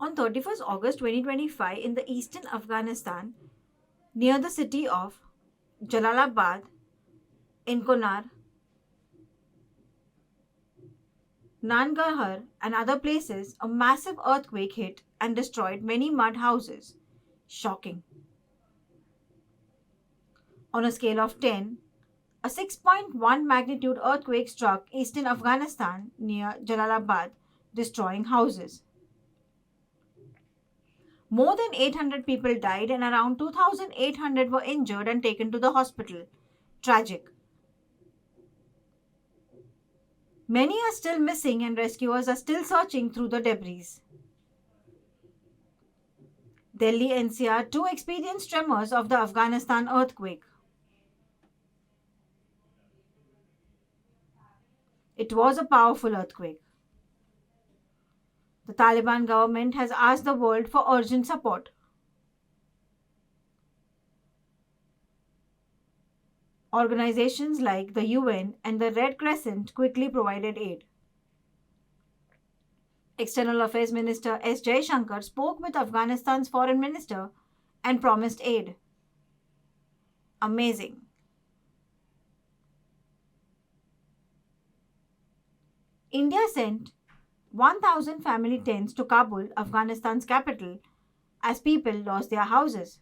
On 31st August 2025, in the eastern Afghanistan, near the city of Jalalabad in Kunar, Nangarhar, and other places, a massive earthquake hit and destroyed many mud houses. Shocking. On a scale of 10, a 6.1 magnitude earthquake struck eastern Afghanistan near Jalalabad, destroying houses. More than 800 people died and around 2,800 were injured and taken to the hospital. Tragic. Many are still missing and rescuers are still searching through the debris. Delhi NCR too experienced tremors of the Afghanistan earthquake. It was a powerful earthquake. The Taliban government has asked the world for urgent support. Organizations like the UN and the Red Crescent quickly provided aid. External Affairs Minister S. Jaishankar spoke with Afghanistan's foreign minister and promised aid. Amazing. India sent 1,000 family tents to Kabul, Afghanistan's capital, as people lost their houses.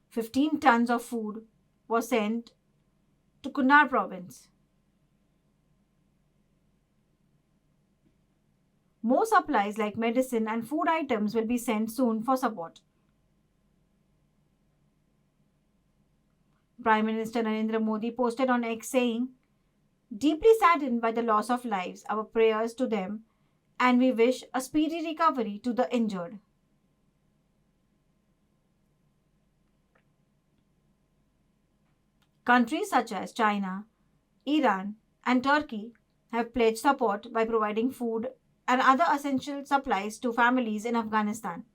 15 tons of food was sent to Kunar province. More supplies like medicine and food items will be sent soon for support. Prime Minister Narendra Modi posted on X saying, "Deeply saddened by the loss of lives, our prayers to them, and we wish a speedy recovery to the injured." Countries such as China, Iran, and Turkey have pledged support by providing food and other essential supplies to families in Afghanistan.